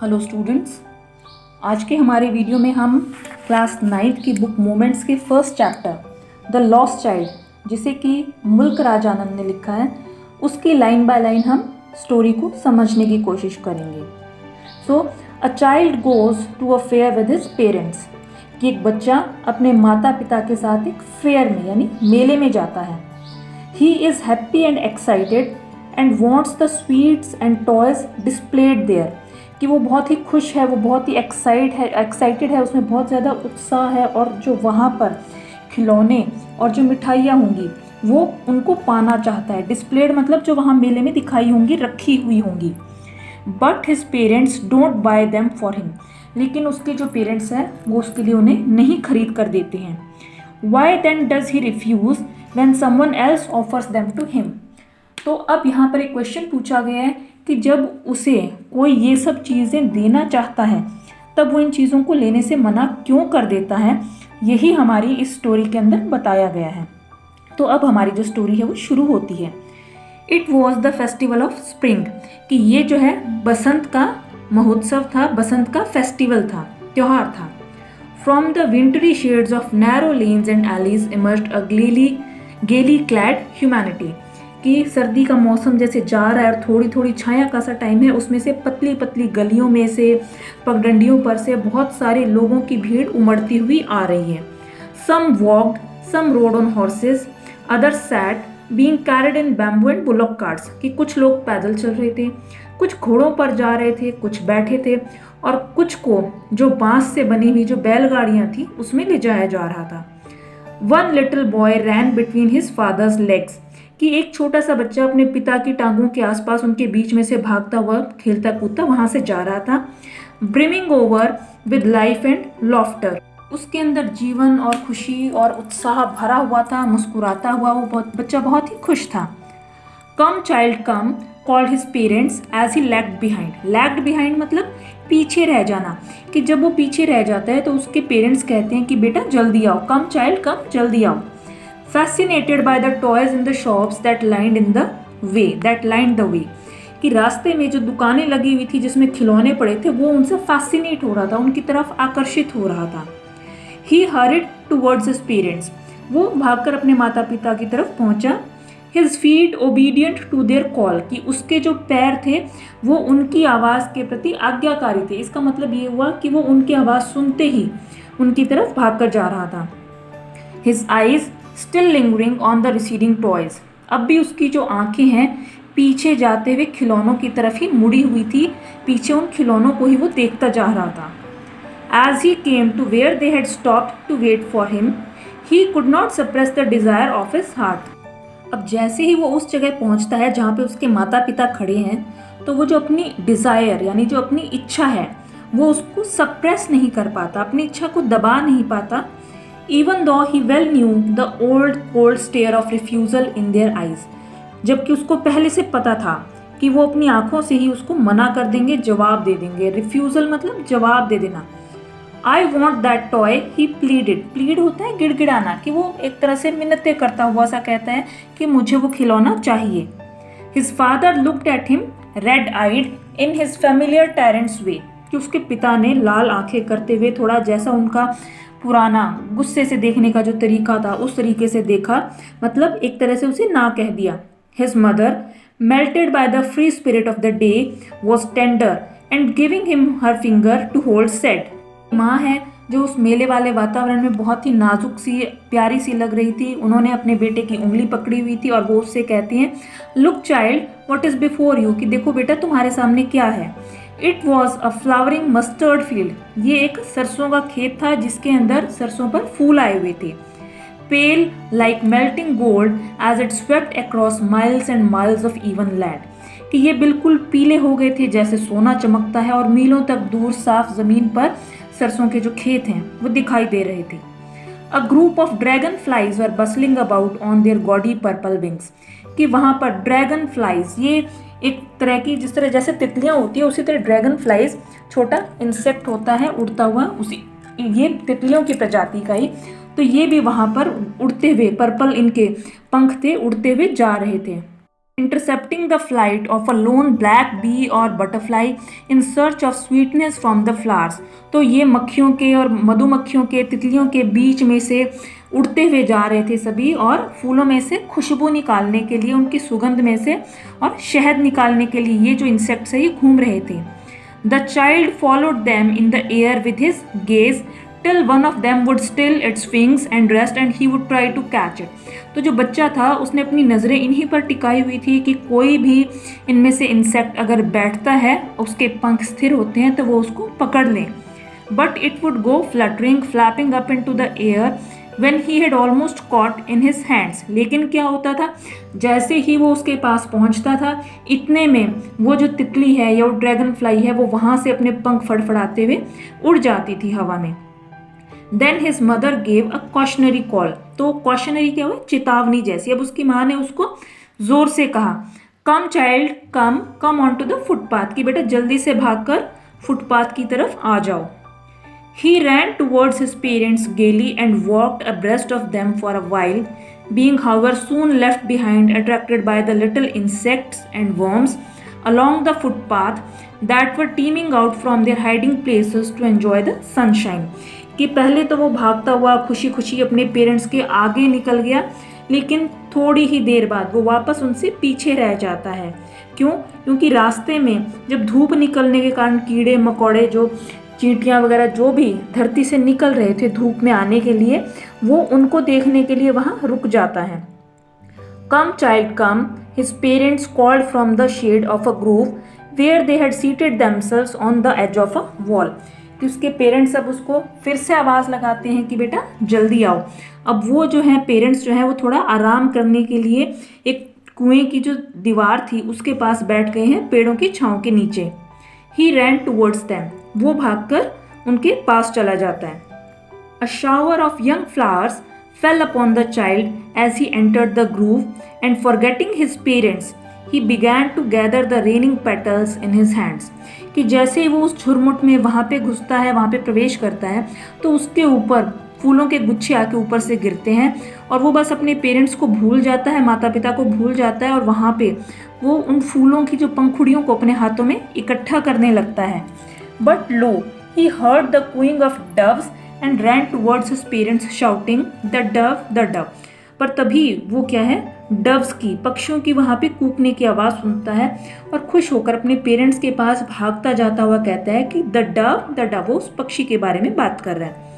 Hello students, आज के हमारे वीडियो में हम क्लास 9 की बुक मोमेंट्स के first chapter the lost child, जिसे कि मुल्क राज आनंद ने लिखा है, उसकी लाइन बाय लाइन हम स्टोरी को समझने की कोशिश करेंगे। So a child goes to a fair with his parents, कि एक बच्चा अपने माता पिता के साथ एक फेयर में यानी मेले में जाता है। He is happy and excited and wants the sweets and toys displayed there, कि वो बहुत ही खुश है, वो बहुत ही एक्साइटेड है, उसमें बहुत ज़्यादा उत्साह है और जो वहाँ पर खिलौने और जो मिठाइयाँ होंगी वो उनको पाना चाहता है। डिस्प्लेड मतलब जो वहाँ मेले में दिखाई होंगी, रखी हुई होंगी। But his parents don't buy them for him, लेकिन उसके जो पेरेंट्स हैं वो उसके लिए उन्हें नहीं खरीद कर देते हैं। Why then does he refuse when someone else offers them to him. तो अब यहाँ पर एक क्वेश्चन पूछा गया है कि जब उसे कोई ये सब चीज़ें देना चाहता है तब वो इन चीज़ों को लेने से मना क्यों कर देता है, यही हमारी इस स्टोरी के अंदर बताया गया है। तो अब हमारी जो स्टोरी है वो शुरू होती है। It was the festival of spring, कि ये जो है बसंत का महोत्सव था, बसंत का फेस्टिवल था, त्यौहार था। From the wintry shades of narrow lanes and alleys emerged a gaily clad humanity, कि सर्दी का मौसम जैसे जा रहा है और थोड़ी थोड़ी छाया का सा टाइम है, उसमें से पतली पतली गलियों में से, पगडंडियों पर से बहुत सारे लोगों की भीड़ उमड़ती हुई आ रही है। Some walked, some rode on horses, others sat being carried in bamboo and bullock carts, कि कुछ लोग पैदल चल रहे थे, कुछ घोड़ों पर जा रहे थे, कुछ बैठे थे और कुछ को जो बांस से बनी हुई जो बैलगाड़ियाँ थी उसमें ले जाया जा रहा था। वन लिटिल बॉय रैन बिटवीन हिज फादर्स लेग्स, कि एक छोटा सा बच्चा अपने पिता की टांगों के आसपास उनके बीच में से भागता हुआ, खेलता कूदता वहां से जा रहा था। Brimming over with life and laughter, उसके अंदर जीवन और खुशी और उत्साह भरा हुआ था, मुस्कुराता हुआ वो बच्चा बहुत ही खुश था। Come child come called his parents as he lagged behind. Lagged behind मतलब पीछे रह जाना, कि जब वो पीछे रह जाता है तो उसके पेरेंट्स कहते हैं कि बेटा जल्दी आओ, कम चाइल्ड कम, जल्दी आओ। Fascinated by the toys in the shops that lined the way, कि रास्ते में जो दुकानें लगी हुई थी जिसमें खिलौने पड़े थे वो उनसे फैसिनेट हो रहा था, उनकी तरफ आकर्षित हो रहा था। He hurried towards his parents, वो भागकर अपने माता पिता की तरफ पहुंचा। His feet obedient to their call, कि उसके जो पैर थे वो उनकी आवाज़ के प्रति आज्ञाकारी थे। इसका मतलब ये हुआ कि वो उनकी आवाज़ सुनते ही उनकी तरफ भागकर जा रहा था। His eyes still lingering on the receding toys, अब भी उसकी जो आंखें हैं पीछे जाते हुए खिलौनों की तरफ ही मुड़ी हुई थी, पीछे उन खिलौनों को ही वो देखता जा रहा था। As he came to where they had stopped to wait for him, he could not suppress the desire of his heart. अब जैसे ही वो उस जगह पहुंचता है जहाँ पे उसके माता पिता खड़े हैं, तो वो जो अपनी डिज़ायर यानी जो अपनी इच्छा है वो उसको सप्रेस नहीं कर पाता, अपनी इच्छा को दबा नहीं पाता। Even though he well knew the old cold stare of refusal in their eyes, जबकि उसको पहले से पता था कि वो अपनी आंखों से ही उसको मना कर देंगे, जवाब दे देंगे। रिफ्यूज़ल मतलब जवाब दे देना। I want that toy, he pleaded. Plead होता है गिड़गिड़ाना, कि वो एक तरह से मिन्नतें करता हुआ सा कहता है कि मुझे वो खिलौना चाहिए। His father looked at him red-eyed in his familiar tyrant's way, कि उसके पिता ने लाल आंखें करते हुए थोड़ा जैसा उनका पुराना गुस्से से देखने का जो तरीका था उस तरीके से देखा, मतलब एक तरह से उसे ना कह दिया। His mother, melted by the free spirit of the day, was tender and giving him her finger to hold said, माँ है जो उस मेले वाले वातावरण में बहुत ही नाजुक सी प्यारी सी लग रही थी, उन्होंने अपने बेटे की उंगली पकड़ी हुई थी और वो उससे कहती हैं, look child what is before you, कि देखो बेटा तुम्हारे सामने क्या है। It was a flowering mustard field, ये एक सरसों का खेत था जिसके अंदर सरसों पर फूल आए हुए थे। Pale like melting gold as it swept across miles and miles of even land, कि ये बिल्कुल पीले हो गए थे जैसे सोना चमकता है और मीलों तक दूर साफ जमीन पर सरसों के जो खेत हैं वो दिखाई दे रहे थे। A group of dragon flies were bustling about on their gaudy purple wings, कि वहाँ पर ड्रैगन फ्लाइज, ये एक तरह की जिस तरह जैसे तितलियाँ होती है उसी तरह ड्रैगन फ्लाइज छोटा इंसेक्ट होता है उड़ता हुआ, उसी ये तितलियों की प्रजाति का ही, तो ये भी वहाँ पर उड़ते हुए पर्पल इनके पंख थे, उड़ते हुए जा रहे थे। intercepting the flight of a lone black bee or butterfly in search of sweetness from the flowers। तो ये मक्खियों के और मधुमक्खियों के, तितलियों के बीच में से उड़ते हुए जा रहे थे सभी, और फूलों में से खुशबू निकालने के लिए, उनकी सुगंध में से और शहद निकालने के लिए ये जो इंसेक्ट्स है ये घूम रहे थे। The child followed them in the air with his gaze till one of them would still its wings and rest and he would try to catch it। तो जो बच्चा था उसने अपनी नज़रें इन्हीं पर टिकाई हुई थी कि कोई भी इनमें से इंसेक्ट अगर बैठता है, उसके पंख स्थिर होते हैं, तो वो उसको पकड़ लें। But it would go fluttering, flapping up into the air when he had almost caught in his hands। लेकिन क्या होता था, जैसे ही वो उसके पास पहुंचता था, इतने में वो जो तितली है या वो ड्रैगन फ्लाई है वो वहाँ से अपने पंख फड़फड़ाते हुए उड़ जाती थी हवा में। Then his mother gave a cautionary call। तो cautionary क्या हुआ, चेतावनी जैसी। अब उसकी माँ ने उसको जोर से कहा, come child come on to the footpath, कि बेटा जल्दी से भागकर फुटपाथ की तरफ आ जाओ। He ran towards his parents gaily and walked abreast of them for a while, being however soon left behind, attracted by the little insects and worms along the footpath that were teeming out from their hiding places to enjoy the sunshine। कि पहले तो वो भागता हुआ खुशी खुशी अपने parents के आगे निकल गया, लेकिन थोड़ी ही देर बाद वो वापस उनसे पीछे रह जाता है। क्यों? क्योंकि रास्ते में जब धूप निकलने के कारण कीड़े मकोड़े, जो चींटियाँ वगैरह जो भी धरती से निकल रहे थे धूप में आने के लिए, वो उनको देखने के लिए वहाँ रुक जाता है। Come child come, his parents called from the shade of a grove where they had seated themselves on the edge of a wall. कि उसके पेरेंट्स अब उसको फिर से आवाज़ लगाते हैं कि बेटा जल्दी आओ। अब वो जो है पेरेंट्स जो है वो थोड़ा आराम करने के लिए एक कुएं की जो दीवार थी उसके पास बैठ गए हैं, पेड़ों की छांव के नीचे। ही रैन टूवर्ड्स देम, वो भागकर उनके पास चला जाता है। A shower of young flowers fell upon the child as he entered the grove and forgetting his parents he began to gather the raining petals in his hands. कि जैसे ही वो उस झुरमुट में वहाँ पे घुसता है, वहाँ पे प्रवेश करता है, तो उसके ऊपर फूलों के गुच्छे आके ऊपर से गिरते हैं और वो बस अपने पेरेंट्स को भूल जाता है, माता पिता को भूल जाता है, और वहाँ पे वो उन फूलों की जो पंखुड़ियों को अपने हाथों में इकट्ठा करने लगता है। But lo he heard the cooing of doves and ran towards his parents shouting the dove. पर तभी वो क्या है, डव्स की, पक्षियों की वहाँ पे कूकने की आवाज़ सुनता है और खुश होकर अपने पेरेंट्स के पास भागता जाता हुआ कहता है कि द डव, वो उस पक्षी के बारे में बात कर रहा है।